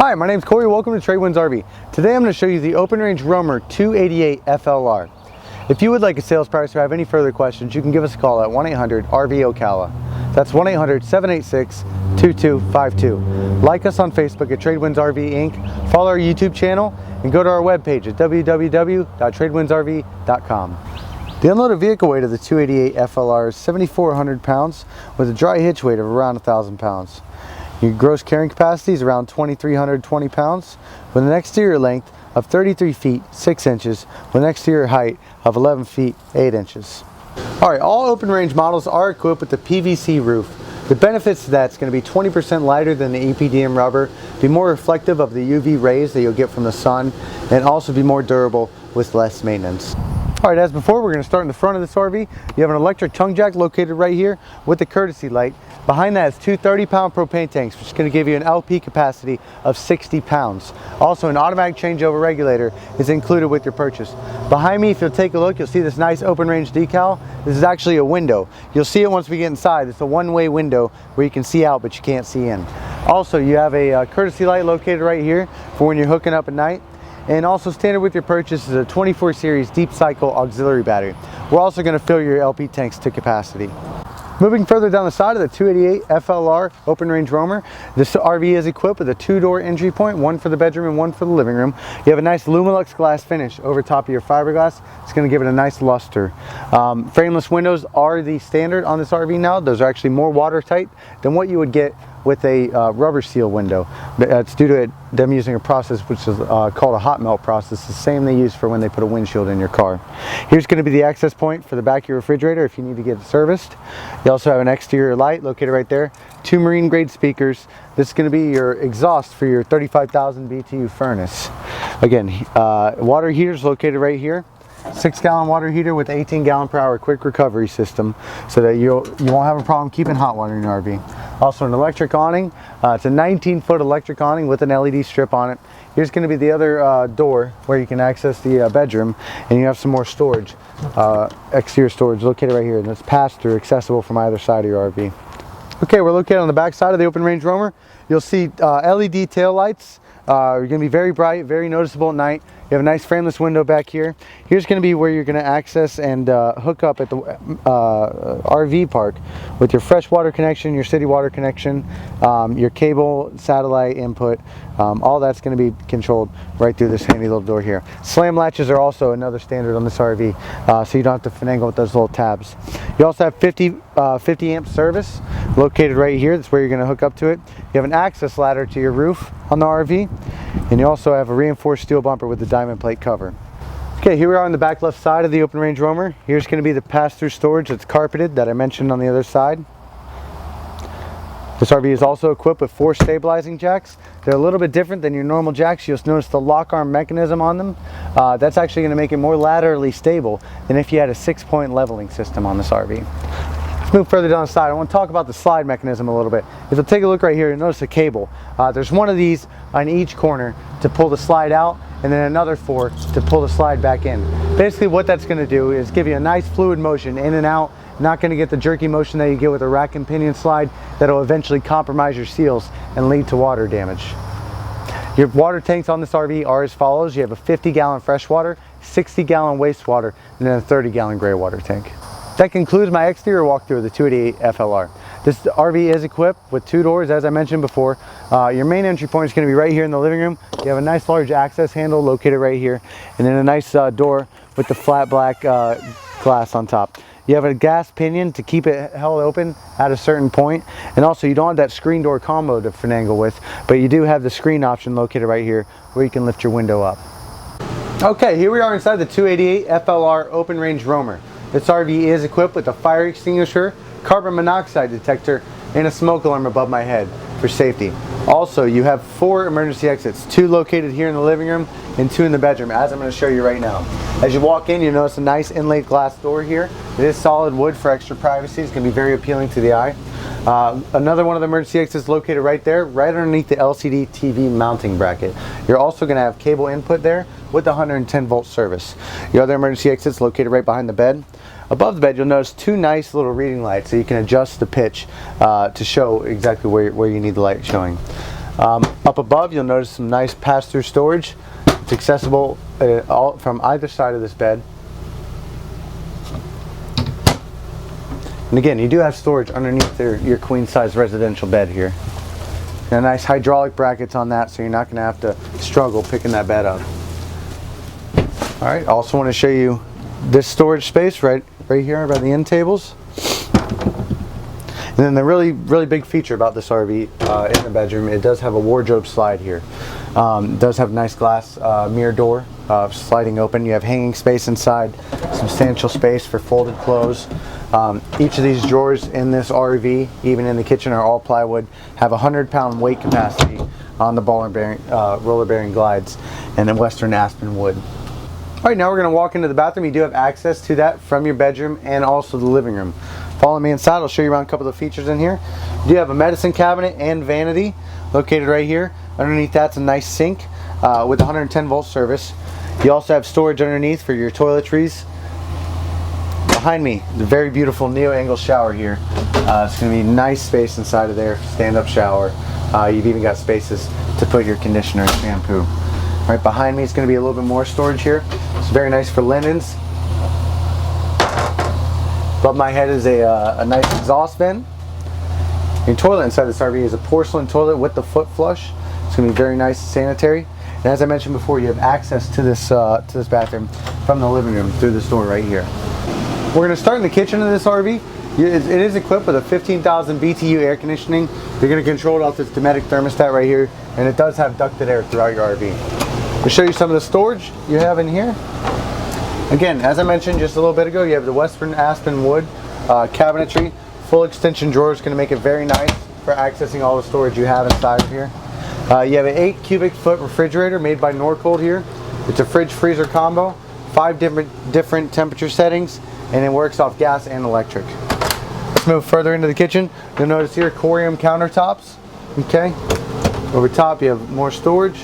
Hi, my name is Corey. Welcome to Tradewinds RV. Today I'm going to show you the Open Range Roamer 288 FLR. If you would like a sales price or have any further questions, you can give us a call at 1-800-RV Ocala. That's 1-800-786-2252. Like us on Facebook at Tradewinds RV Inc. Follow our YouTube channel and go to our webpage at www.tradewindsrv.com. The unloaded vehicle weight of the 288 FLR is 7,400 pounds with a dry hitch weight of around 1,000 pounds. Your gross carrying capacity is around 2,320 pounds with an exterior length of 33 feet 6 inches with an exterior height of 11 feet 8 inches. Alright, all open range models are equipped with the PVC roof. The benefits to that is going to be 20% lighter than the EPDM rubber, be more reflective of the UV rays that you'll get from the sun, and also be more durable with less maintenance. Alright, as before, we're going to start in the front of this RV. You have an electric tongue jack located right here with the courtesy light. Behind that is two 30-pound propane tanks, which is going to give you an LP capacity of 60 pounds. Also, an automatic changeover regulator is included with your purchase. Behind me, if you'll take a look, you'll see this nice open range decal. This is actually a window. You'll see it once we get inside. It's a one-way window where you can see out, but you can't see in. Also, you have a courtesy light located right here for when you're hooking up at night. And also standard with your purchase is a 24 series deep cycle auxiliary battery. We're also going to fill your LP tanks to capacity. Moving further down the side of the 288 FLR Open Range Roamer, this RV is equipped with a two-door entry point, one for the bedroom and one for the living room. You have a nice Lumilux glass finish over top of your fiberglass. It's going to give it a nice luster. Frameless windows are the standard on this RV now. Those are actually more watertight than what you would get with a rubber seal window. It's due to them using a process which is called a hot melt process, the same they use for when they put a windshield in your car. Here's going to be the access point for the back of your refrigerator if you need to get it serviced. You also have an exterior light located right there, two marine grade speakers. This is going to be your exhaust for your 35,000 BTU furnace. Again, water heaters located right here. 6-gallon water heater with 18 per hour quick recovery system so that you won't have a problem keeping hot water in your RV. Also an electric awning. It's a 19-foot electric awning with an LED strip on it. Here's going to be the other door where you can access the bedroom, and you have some more storage, exterior storage located right here, and it's pass-through accessible from either side of your RV. Okay, we're located on the back side of the Open Range Roamer. You'll see LED tail lights. You're going to be very bright, very noticeable at night. You have a nice frameless window back here. Here's going to be where you're going to access and hook up at the RV park with your fresh water connection, your city water connection, your cable, satellite input. All that's going to be controlled right through this handy little door here. Slam latches are also another standard on this RV, so you don't have to finagle with those little tabs. You also have 50 amp service located right here. That's where you're going to hook up to it. You have an access ladder to your roof on the RV, and you also have a reinforced steel bumper with the diamond plate cover. Okay, here we are on the back left side of the Open Range Roamer. Here's going to be the pass-through storage that's carpeted that I mentioned on the other side. This RV is also equipped with 4 stabilizing jacks. They're a little bit different than your normal jacks. You'll notice the lock arm mechanism on them. That's actually going to make it more laterally stable than if you had a 6-point leveling system on this RV. Let's move further down the side. I want to talk about the slide mechanism a little bit. If you'll take a look right here, you'll notice a cable. There's one of these on each corner to pull the slide out, and then another 4 to pull the slide back in. Basically what that's going to do is give you a nice fluid motion in and out. Not going to get the jerky motion that you get with a rack and pinion slide that'll eventually compromise your seals and lead to water damage. Your water tanks on this RV are as follows. You have a 50-gallon freshwater, 60-gallon wastewater, and then a 30-gallon gray water tank. That concludes my exterior walkthrough of the 288 FLR. This RV is equipped with 2 doors, as I mentioned before. Your main entry point is going to be right here in the living room. You have a nice large access handle located right here, and then a nice door with the flat black glass on top. You have a gas pinion to keep it held open at a certain point, and also you don't have that screen door combo to finagle with, but you do have the screen option located right here where you can lift your window up. Okay, here we are inside the 288 FLR Open Range Roamer. This RV is equipped with a fire extinguisher, carbon monoxide detector, and a smoke alarm above my head for safety. Also, you have 4 emergency exits, 2 located here in the living room and 2 in the bedroom, as I'm going to show you right now. As you walk in, you'll notice a nice inlaid glass door here. It is solid wood for extra privacy. It's going to be very appealing to the eye. Another one of the emergency exits located right there, right underneath the LCD TV mounting bracket. You're also going to have cable input there with the 110 volt service. Your other emergency exits located right behind the bed. Above the bed, you'll notice 2 nice little reading lights so you can adjust the pitch to show exactly where you need the light showing. Up above, you'll notice some nice pass-through storage. It's accessible from either side of this bed. And again, you do have storage underneath your queen-size residential bed here. And nice hydraulic brackets on that, so you're not going to have to struggle picking that bed up. All right, also want to show you this storage space right here by the end tables. And then the really big feature about this RV in the bedroom, it does have a wardrobe slide here. It does have a nice glass mirror door sliding open. You have hanging space inside, substantial space for folded clothes. Each of these drawers in this RV, even in the kitchen, are all plywood, have 100-pound weight capacity on the roller bearing glides, and then Western aspen wood. All right, now we're going to walk into the bathroom. You do have access to that from your bedroom and also the living room. Follow me inside. I'll show you around a couple of the features in here. You do have a medicine cabinet and vanity located right here. Underneath that's a nice sink with 110-volt service. You also have storage underneath for your toiletries. Behind me, the very beautiful neo-angle shower here. It's going to be nice space inside of there, stand-up shower. You've even got spaces to put your conditioner and shampoo. Right behind me is going to be a little bit more storage here. It's very nice for linens. Above my head is a nice exhaust vent. Your toilet inside this RV is a porcelain toilet with the foot flush. It's going to be very nice and sanitary. And as I mentioned before, you have access to this bathroom from the living room through this door right here. We're going to start in the kitchen of this RV. It is equipped with a 15,000 BTU air conditioning. You're going to control it off this Dometic thermostat right here, and it does have ducted air throughout your RV. I'll show you some of the storage you have in here. Again, as I mentioned just a little bit ago, you have the Western aspen wood cabinetry. Full extension drawers, going to make it very nice for accessing all the storage you have inside of here. You have an 8 cubic foot refrigerator made by Norcold here. It's a fridge freezer combo, 5 different temperature settings, and it works off gas and electric. Let's move further into the kitchen. You'll notice here corium countertops. Okay, over top you have more storage.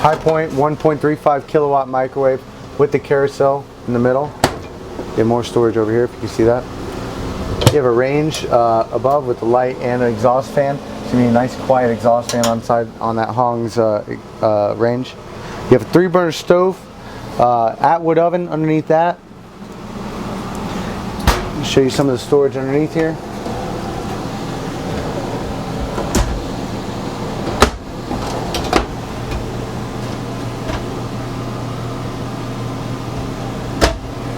High point 1.35 kilowatt microwave with the carousel in the middle. You have more storage over here if you can see that. You have a range above with the light and an exhaust fan. It's going to be a nice quiet exhaust fan on that Hong's range. You have a 3-burner stove, Atwood oven underneath that. I'll show you some of the storage underneath here.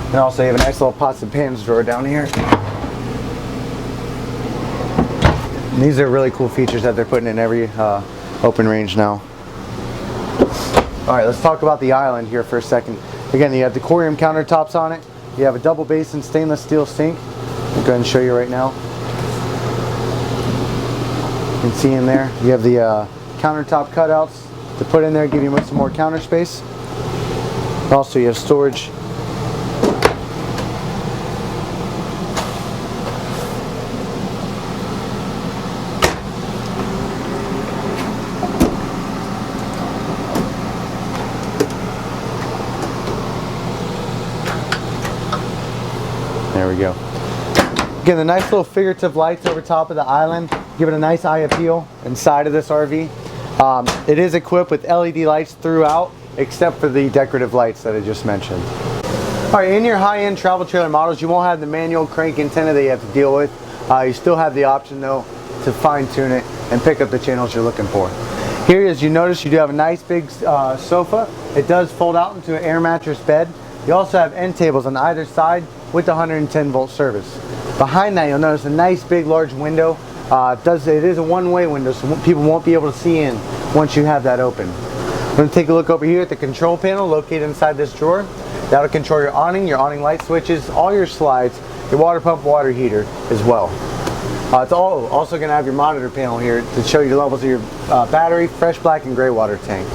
And also you have a nice little pots and pans drawer down here. And these are really cool features that they're putting in every open range now. Alright, let's talk about the island here for a second. Again, you have the corium countertops on it. You have a double basin stainless steel sink. I'll go ahead and show you right now. You can see in there, you have the countertop cutouts to put in there, give you some more counter space. Also, you have storage. There we go. Again, the nice little figurative lights over top of the island give it a nice eye appeal inside of this RV. It is equipped with LED lights throughout, except for the decorative lights that I just mentioned. Alright, in your high-end travel trailer models, you won't have the manual crank antenna that you have to deal with. You still have the option, though, to fine-tune it and pick up the channels you're looking for. Here, as you notice, you do have a nice big sofa. It does fold out into an air mattress bed. You also have end tables on either side with the 110-volt service. Behind that, you'll notice a nice big large window. It is a one-way window, so people won't be able to see in once you have that open. We're going to take a look over here at the control panel located inside this drawer. That'll control your awning light switches, all your slides, your water pump, water heater as well. It's also going to have your monitor panel here to show you the levels of your battery, fresh black and gray water tanks.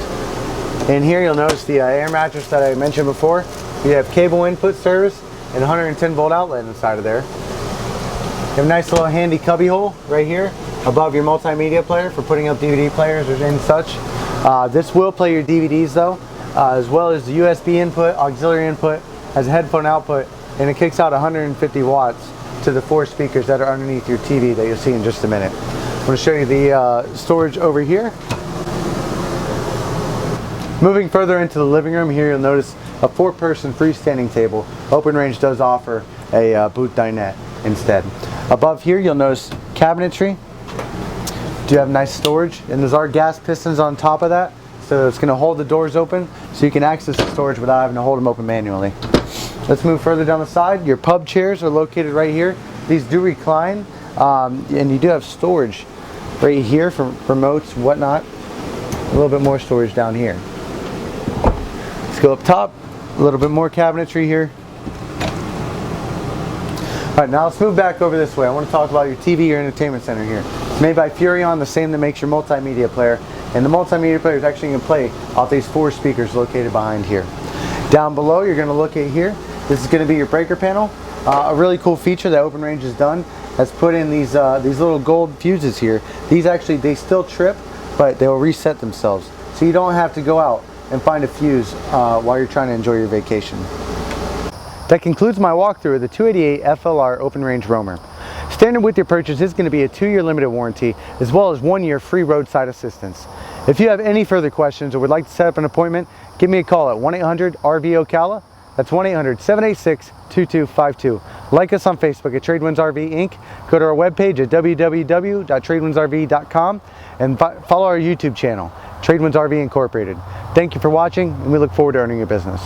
In here you'll notice the air mattress that I mentioned before. You have cable input service and 110-volt outlet inside of there. You have a nice little handy cubby hole right here above your multimedia player for putting up DVD players and such. This will play your DVDs though, as well as the USB input, auxiliary input, has a headphone output, and it kicks out 150 watts to the 4 speakers that are underneath your TV that you'll see in just a minute. I'm going to show you the storage over here. Moving further into the living room, here you'll notice a 4-person freestanding table. Open Range does offer a booth dinette instead. Above here you'll notice cabinetry. Do have nice storage, and there's our gas pistons on top of that, so it's going to hold the doors open so you can access the storage without having to hold them open manually. Let's move further down the side. Your pub chairs are located right here. These do recline, and you do have storage right here for remotes, whatnot. A little bit more storage down here. Let's go up top. A little bit more cabinetry here. Alright, now let's move back over this way. I want to talk about your TV or entertainment center here. It's made by Furrion, the same that makes your multimedia player. And the multimedia player is actually going to play off these 4 speakers located behind here. Down below, you're going to look at here. This is going to be your breaker panel. A really cool feature that Open Range has done has put in these little gold fuses here. These actually, they still trip, but they'll reset themselves. So you don't have to go out and find a fuse while you're trying to enjoy your vacation. That concludes my walkthrough of the 288 FLR Open Range Roamer. Standard with your purchase is going to be a 2-year limited warranty as well as 1-year free roadside assistance. If you have any further questions or would like to set up an appointment, give me a call at 1-800-RV-Ocala. That's 1-800-786-2252. Like us on Facebook at Tradewinds RV Inc. Go to our webpage at www.tradewindsrv.com and follow our YouTube channel, Tradewinds RV Incorporated. Thank you for watching, and we look forward to earning your business.